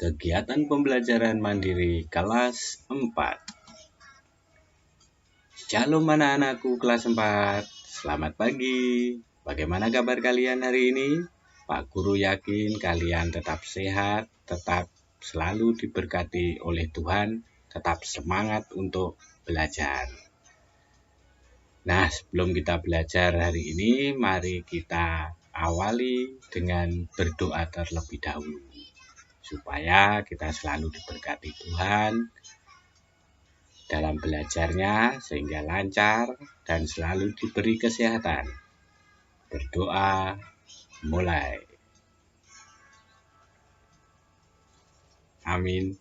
Kegiatan pembelajaran mandiri kelas 4. Shalom anak-anakku kelas 4. Selamat pagi. Bagaimana kabar kalian hari ini? Pak Guru yakin kalian tetap sehat, tetap selalu diberkati oleh Tuhan, tetap semangat untuk belajar. Nah, sebelum kita belajar hari ini, mari kita awali dengan berdoa terlebih dahulu, supaya kita selalu diberkati Tuhan dalam belajarnya sehingga lancar dan selalu diberi kesehatan. Berdoa mulai. Amin.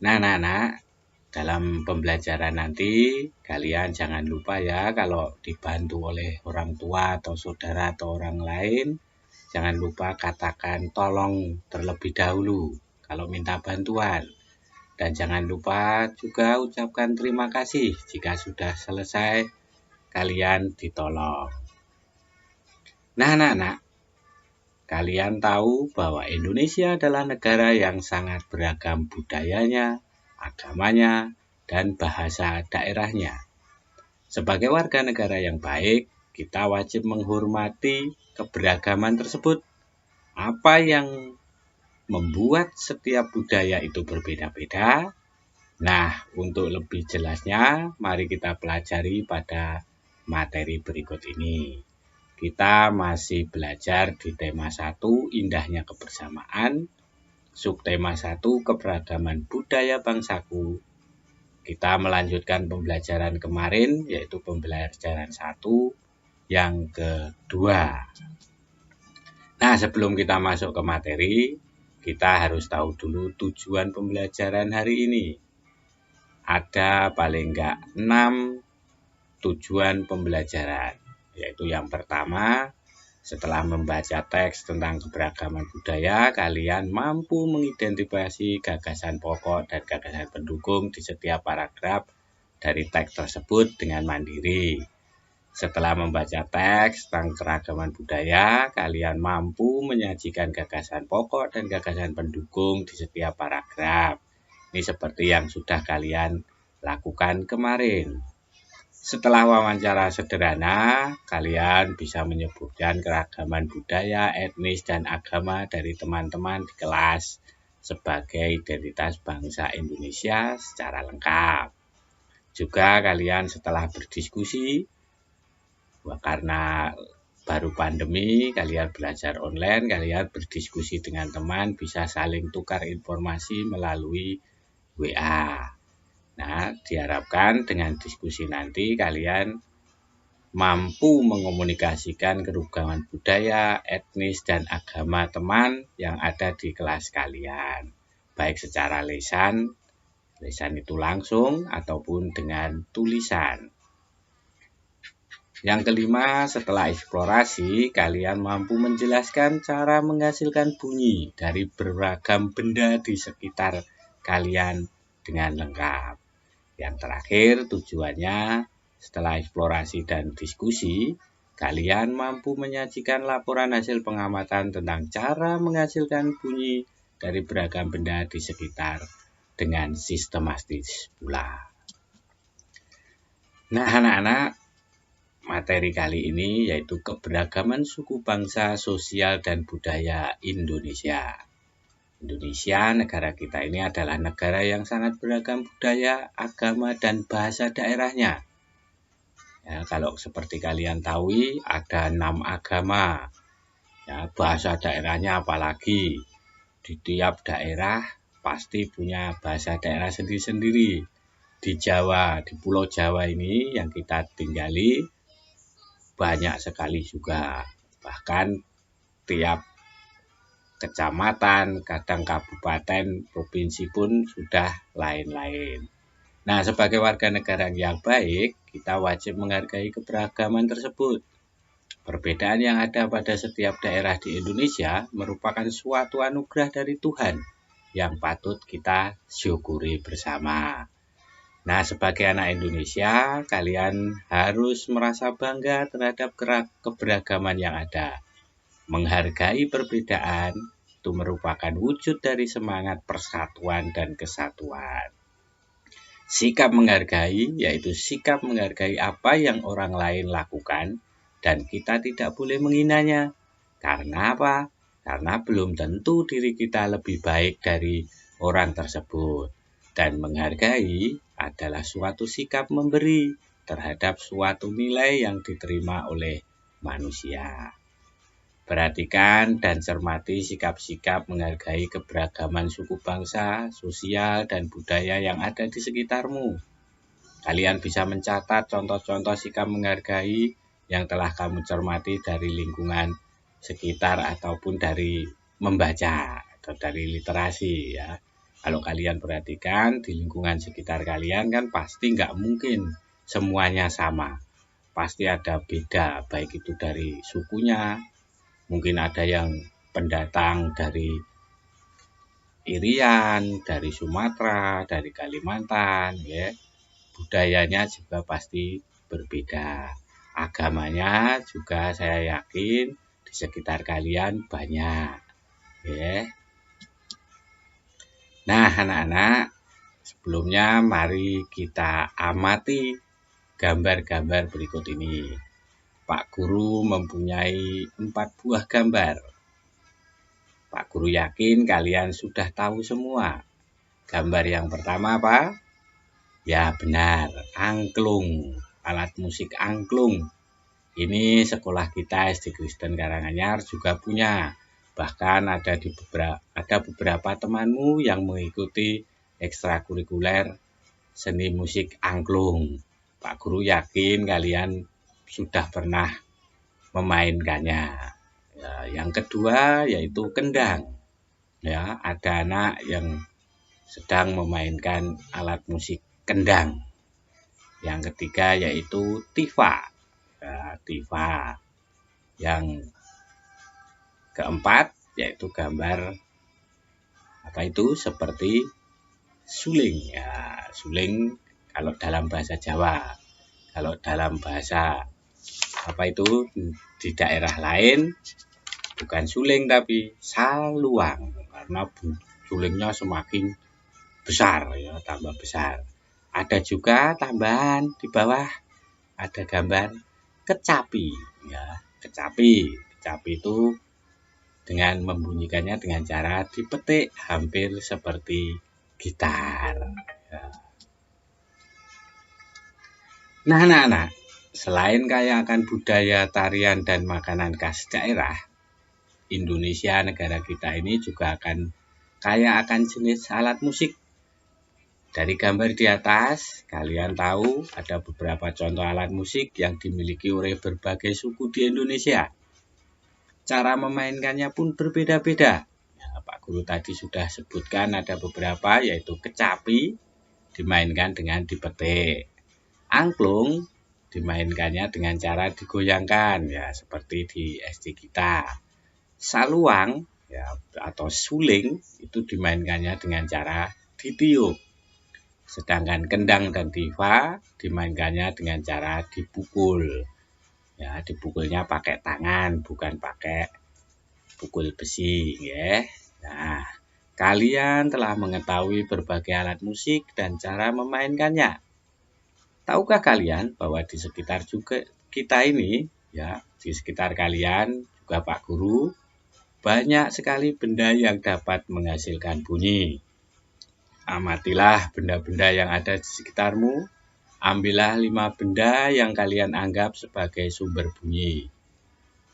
Nah, anak-anak, dalam pembelajaran nanti kalian jangan lupa ya, kalau dibantu oleh orang tua atau saudara atau orang lain, jangan lupa katakan tolong terlebih dahulu kalau minta bantuan. Dan jangan lupa juga ucapkan terima kasih jika sudah selesai kalian ditolong. Nah, anak-anak, kalian tahu bahwa Indonesia adalah negara yang sangat beragam budayanya, agamanya, dan bahasa daerahnya. Sebagai warga negara yang baik, kita wajib menghormati keberagaman tersebut. Apa yang membuat setiap budaya itu berbeda-beda? Nah, untuk lebih jelasnya, mari kita pelajari pada materi berikut ini. Kita masih belajar di tema 1, indahnya kebersamaan, subtema 1, keberagaman budaya bangsaku. Kita melanjutkan pembelajaran kemarin, yaitu pembelajaran 1 yang kedua. Nah, sebelum kita masuk ke materi, kita harus tahu dulu tujuan pembelajaran hari ini. Ada paling enggak 6 tujuan pembelajaran, yaitu yang pertama, setelah membaca teks tentang keberagaman budaya, kalian mampu mengidentifikasi gagasan pokok dan gagasan pendukung di setiap paragraf dari teks tersebut dengan mandiri. Setelah membaca teks tentang keragaman budaya, kalian mampu menyajikan gagasan pokok dan gagasan pendukung di setiap paragraf. Ini seperti yang sudah kalian lakukan kemarin. Setelah wawancara sederhana, kalian bisa menyebutkan keragaman budaya, etnis, dan agama dari teman-teman di kelas sebagai identitas bangsa Indonesia secara lengkap. Juga kalian setelah berdiskusi, karena baru pandemi, kalian belajar online, kalian berdiskusi dengan teman, bisa saling tukar informasi melalui WA. Nah, diharapkan dengan diskusi nanti kalian mampu mengomunikasikan keragaman budaya, etnis, dan agama teman yang ada di kelas kalian, baik secara lisan itu langsung ataupun dengan tulisan. Yang kelima, setelah eksplorasi, kalian mampu menjelaskan cara menghasilkan bunyi dari beragam benda di sekitar kalian dengan lengkap. Yang terakhir, tujuannya setelah eksplorasi dan diskusi, kalian mampu menyajikan laporan hasil pengamatan tentang cara menghasilkan bunyi dari beragam benda di sekitar dengan sistematis pula. Nah, anak-anak, materi kali ini yaitu keberagaman suku bangsa, sosial, dan budaya Indonesia. Indonesia, negara kita ini adalah negara yang sangat beragam budaya, agama, dan bahasa daerahnya. Ya, kalau seperti kalian tahu, ada 6 agama. Ya, bahasa daerahnya apalagi. Di tiap daerah pasti punya bahasa daerah sendiri-sendiri. Di Jawa, di Pulau Jawa ini yang kita tinggali, banyak sekali juga. Bahkan tiap kecamatan, kadang kabupaten, provinsi pun sudah lain-lain. Nah, sebagai warga negara yang baik, kita wajib menghargai keberagaman tersebut. Perbedaan yang ada pada setiap daerah di Indonesia merupakan suatu anugerah dari Tuhan yang patut kita syukuri bersama. Nah, sebagai anak Indonesia, kalian harus merasa bangga terhadap keberagaman yang ada. Menghargai perbedaan itu merupakan wujud dari semangat persatuan dan kesatuan. Sikap menghargai yaitu sikap menghargai apa yang orang lain lakukan dan kita tidak boleh menghinanya. Karena apa? Karena belum tentu diri kita lebih baik dari orang tersebut. Dan menghargai adalah suatu sikap memberi terhadap suatu nilai yang diterima oleh manusia. Perhatikan dan cermati sikap-sikap menghargai keberagaman suku bangsa, sosial, dan budaya yang ada di sekitarmu. Kalian bisa mencatat contoh-contoh sikap menghargai yang telah kamu cermati dari lingkungan sekitar ataupun dari membaca atau dari literasi ya. Kalau kalian perhatikan di lingkungan sekitar kalian kan pasti nggak mungkin semuanya sama. Pasti ada beda, baik itu dari sukunya, mungkin ada yang pendatang dari Irian, dari Sumatera, dari Kalimantan, ya. Budayanya juga pasti berbeda. Agamanya juga saya yakin di sekitar kalian banyak, ya. Nah, anak-anak, sebelumnya mari kita amati gambar-gambar berikut ini. Pak Guru mempunyai 4 buah gambar. Pak Guru yakin kalian sudah tahu semua. Gambar yang pertama apa? Ya benar, angklung, alat musik angklung. Ini sekolah kita SD Kristen Karanganyar juga punya. Bahkan ada beberapa temanmu yang mengikuti ekstrakurikuler seni musik angklung. Pak Guru yakin kalian sudah pernah memainkannya. Ya, yang kedua yaitu kendang. Ya, ada anak yang sedang memainkan alat musik kendang. Yang ketiga yaitu tifa. Ya, tifa. Yang keempat yaitu gambar apa itu seperti suling. Ya, suling kalau dalam bahasa Jawa. Kalau dalam bahasa apa itu di daerah lain bukan suling tapi saluang karena sulingnya semakin besar ya, tambah besar. Ada juga tambahan di bawah ada gambar kecapi ya, kecapi. Kecapi itu dengan membunyikannya dengan cara dipetik hampir seperti gitar ya. Nah, anak-anak, selain kaya akan budaya, tarian, dan makanan khas daerah, Indonesia negara kita ini juga akan kaya akan jenis alat musik. Dari gambar di atas, kalian tahu ada beberapa contoh alat musik yang dimiliki oleh berbagai suku di Indonesia. Cara memainkannya pun berbeda-beda. Ya, Pak Guru tadi sudah sebutkan ada beberapa yaitu kecapi dimainkan dengan dipetik. Angklung dimainkannya dengan cara digoyangkan ya seperti di SD kita. Saluang ya atau suling itu dimainkannya dengan cara ditiup. Sedangkan kendang dan tifa dimainkannya dengan cara dipukul. Ya, dipukulnya pakai tangan bukan pakai pukul besi ya. Nah, kalian telah mengetahui berbagai alat musik dan cara memainkannya. Tahukah kalian bahwa di sekitar juga kita ini, ya, di sekitar kalian juga Pak Guru, banyak sekali benda yang dapat menghasilkan bunyi. Amatilah benda-benda yang ada di sekitarmu, ambillah 5 benda yang kalian anggap sebagai sumber bunyi.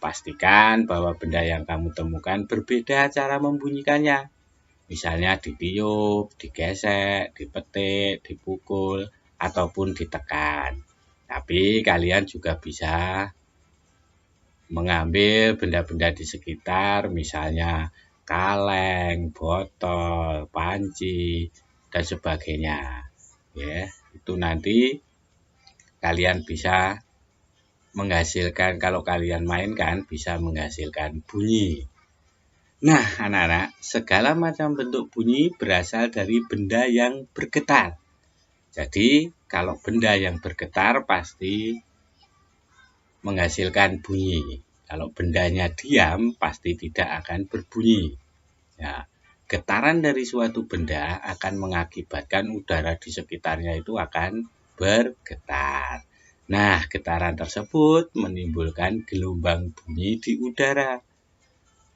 Pastikan bahwa benda yang kamu temukan berbeda cara membunyikannya. Misalnya ditiup, digesek, dipetik, dipukul, ataupun ditekan. Tapi kalian juga bisa mengambil benda-benda di sekitar, misalnya kaleng, botol, panci, dan sebagainya. Ya, itu nanti kalian bisa menghasilkan, kalau kalian mainkan bisa menghasilkan bunyi. Nah, anak-anak, segala macam bentuk bunyi berasal dari benda yang bergetar. Jadi, kalau benda yang bergetar pasti menghasilkan bunyi. Kalau bendanya diam, pasti tidak akan berbunyi. Ya, getaran dari suatu benda akan mengakibatkan udara di sekitarnya itu akan bergetar. Nah, getaran tersebut menimbulkan gelombang bunyi di udara.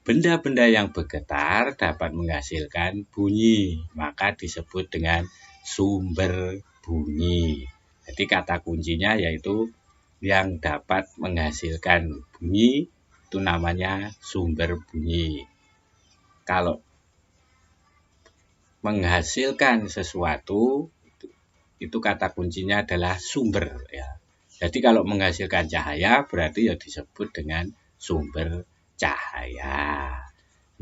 Benda-benda yang bergetar dapat menghasilkan bunyi, maka disebut dengan sumber bunyi. Jadi kata kuncinya yaitu yang dapat menghasilkan bunyi itu namanya sumber bunyi. Kalau menghasilkan sesuatu itu kata kuncinya adalah sumber ya. Jadi kalau menghasilkan cahaya berarti ya disebut dengan sumber cahaya.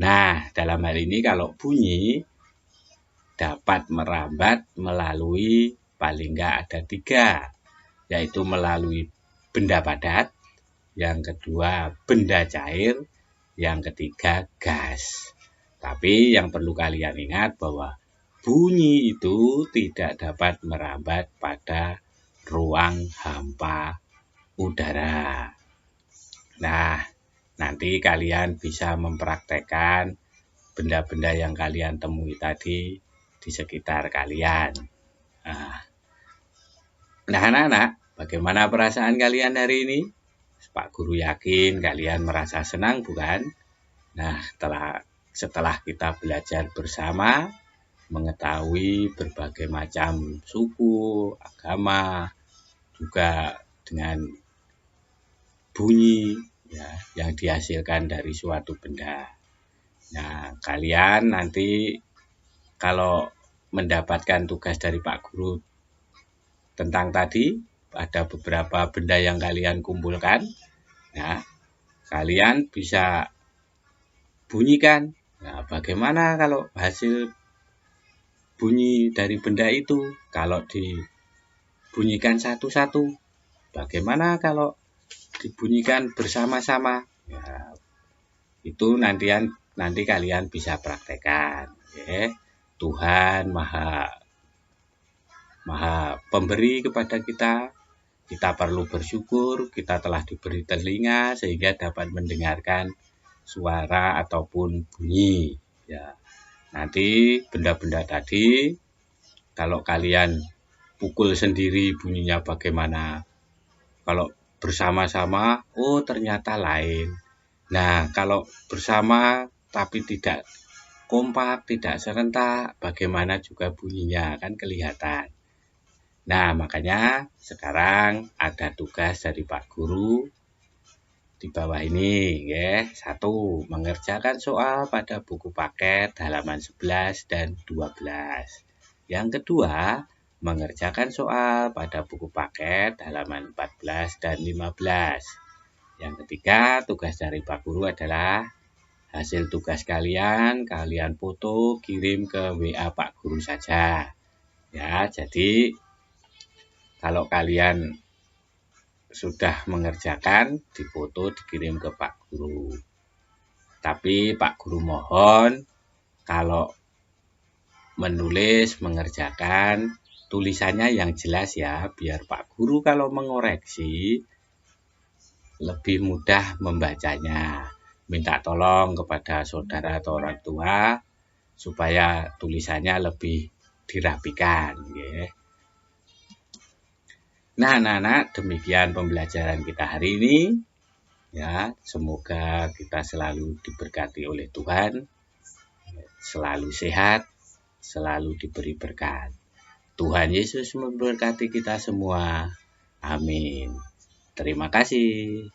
Nah, dalam hal ini kalau bunyi dapat merambat melalui paling enggak ada 3, yaitu melalui benda padat, yang kedua benda cair, yang ketiga gas. Tapi yang perlu kalian ingat bahwa bunyi itu tidak dapat merambat pada ruang hampa udara. Nah, nanti kalian bisa mempraktekkan benda-benda yang kalian temui tadi di sekitar kalian. Nah, anak-anak, bagaimana perasaan kalian hari ini? Pak Guru yakin kalian merasa senang, bukan? Nah, setelah kita belajar bersama, mengetahui berbagai macam suku, agama, juga dengan bunyi ya, yang dihasilkan dari suatu benda. Nah, kalian nanti kalau mendapatkan tugas dari Pak Guru tentang tadi, ada beberapa benda yang kalian kumpulkan, ya, kalian bisa bunyikan. Nah, bagaimana kalau hasil bunyi dari benda itu? Kalau dibunyikan satu-satu, bagaimana kalau dibunyikan bersama-sama? Ya, itu nanti kalian bisa praktekkan. Ya. Tuhan Maha pemberi kepada kita. Kita perlu bersyukur kita telah diberi telinga sehingga dapat mendengarkan suara ataupun bunyi. Ya. Nanti benda-benda tadi kalau kalian pukul sendiri bunyinya bagaimana? Kalau bersama-sama, oh ternyata lain. Nah, kalau bersama tapi tidak kompak, tidak serentak, bagaimana juga bunyinya kan kelihatan. Nah, makanya sekarang ada tugas dari Pak Guru di bawah ini, ya. 1. Mengerjakan soal pada buku paket halaman 11 dan 12. Yang kedua, mengerjakan soal pada buku paket halaman 14 dan 15. Yang ketiga, tugas dari Pak Guru adalah hasil tugas kalian foto, kirim ke WA Pak Guru saja. Ya, jadi kalau kalian sudah mengerjakan, difoto, dikirim ke Pak Guru. Tapi Pak Guru mohon, kalau menulis, mengerjakan, tulisannya yang jelas ya, biar Pak Guru kalau mengoreksi, lebih mudah membacanya. Minta tolong kepada saudara atau orang tua supaya tulisannya lebih dirapikan. Ya. Nah, anak-anak, demikian pembelajaran kita hari ini. Ya, semoga kita selalu diberkati oleh Tuhan, selalu sehat, selalu diberi berkat. Tuhan Yesus memberkati kita semua. Amin. Terima kasih.